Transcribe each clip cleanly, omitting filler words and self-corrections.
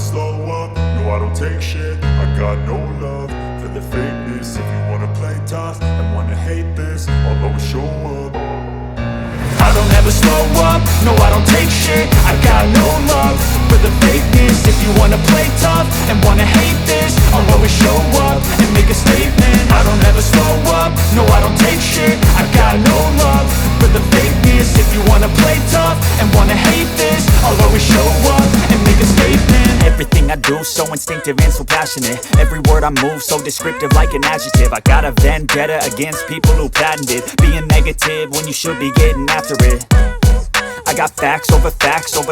slow up, no I don't take shit. I got no love for the fakeness. If you wanna play tough and wanna hate this, I'll always show up. I don't ever slow up, no I don't take shit. I got no love for the fakeness. If you wanna play tough and wanna hate this, I'll always show up and make a statement. I don't ever slow up, no I don't take shit. I got no love for the fakeness. If you wanna play tough and wanna hate this, I'll always show up and make a statement. Everything I do so instinctive and so passionate. Every word I move so descriptive like an adjective. I got a vendetta against people who patented being negative when you should be getting after it. I got facts over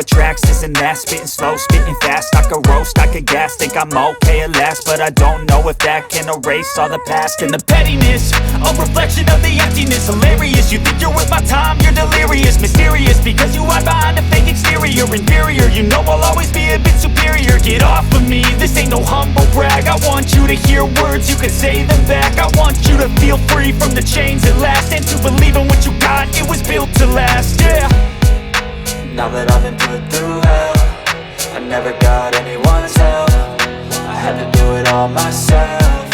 tracks, this and that. Spitting slow, spitting fast. I could roast, I could gas. Think I'm okay at last, but I don't know if that can erase all the past. And the pettiness, a reflection of the emptiness. Hilarious, you think you're worth my time, you're delirious. Mysterious, because you hide behind a fake exterior. Inferior, you know I'll always be a bit superior. Get off of me, this ain't no humble brag. I want you to hear words, you can say them back. I want you to feel free from the chains at last, and to believe in what you got, it was built to last, yeah. Now that I've been put through hell, I never got anyone's help. I had to do it all myself.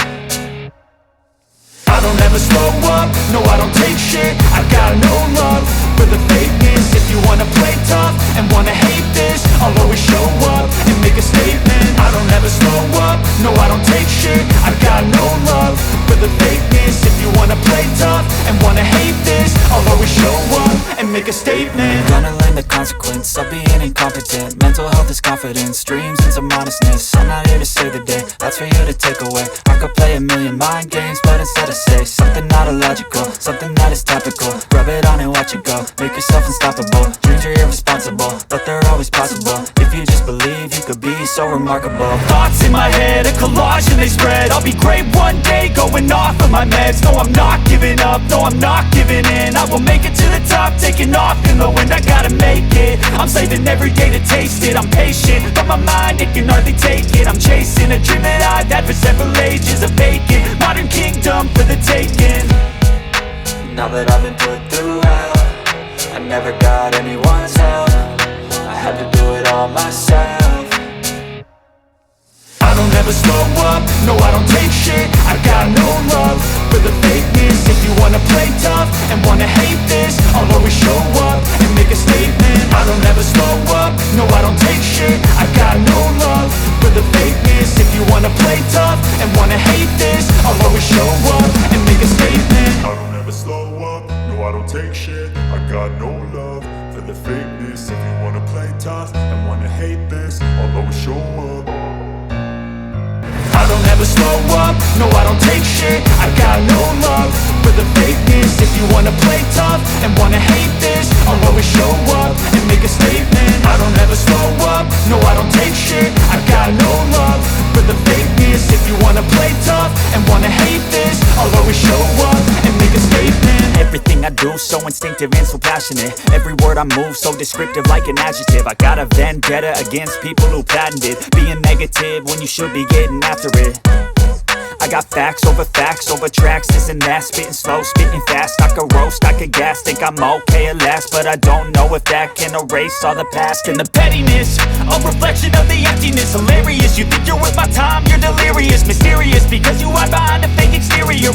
I don't ever slow up, no I don't take shit. I got no love for the fakeness. If you wanna play tough and wanna hate this, I'll always show up and make a statement. I don't ever slow up, no I don't take shit. I got no love for the fakeness. If you wanna play tough and wanna hate this, I'll always show up and make a statement. Gonna learn the consequence of being incompetent. Mental health is confidence, dreams and some honestness. I'm not here to save the day, that's for you to take away. I could play a million mind games, but instead I say something not illogical, something that is topical. Rub it on and watch it go, make yourself unstoppable. Dreams are irresponsible, but they're always possible. If you just believe, you could be so remarkable. Thoughts in my head, a collage and they spread. I'll be great one day, going off of my meds. No, I'm not giving up, no, I'm not giving in. I will make it to the top, taking off in the wind. I gotta make it, I'm saving every day to taste it. I'm patient, but my mind, it can hardly take it. I'm chasing a dream that I've had for several ages. A vacant, modern kingdom for the taking. Now that I've been put through hell, I never got anyone's help. I had to do it all myself. I don't ever slow up, no I don't take shit. I got no love for the fakeness. If you wanna play tough and wanna hate this, I'll always show up and make a statement. I don't ever slow up, no I don't take shit. I got no love for the fakeness. If you wanna play tough and wanna hate this, I'll always show up and make a statement. I don't ever slow up, no I don't take shit. I got no love for the fakeness. If you wanna play tough and wanna hate this, I'll always show up. I don't ever slow up, no I don't take shit. I got no love for the fakeness. If you wanna play tough and wanna hate this, I'll always show up and make a statement. I don't ever slow up, no I don't take shit. I got no love for the fakeness. If you wanna play tough and wanna hate this, I'll always show up and make a statement. Everything I do so instinctive and so passionate. Every word I move so descriptive like an adjective. I got a vendetta against people who patented being negative when you should be getting after it. I got facts over tracks, this and that. Spitting slow, spitting fast. I could roast, I could gas. Think I'm okay at last, but I don't know if that can erase all the past. And the pettiness, a reflection of the emptiness. Hilarious, you think you're worth my time, you're delirious. Mysterious, because you hide behind a fake exterior.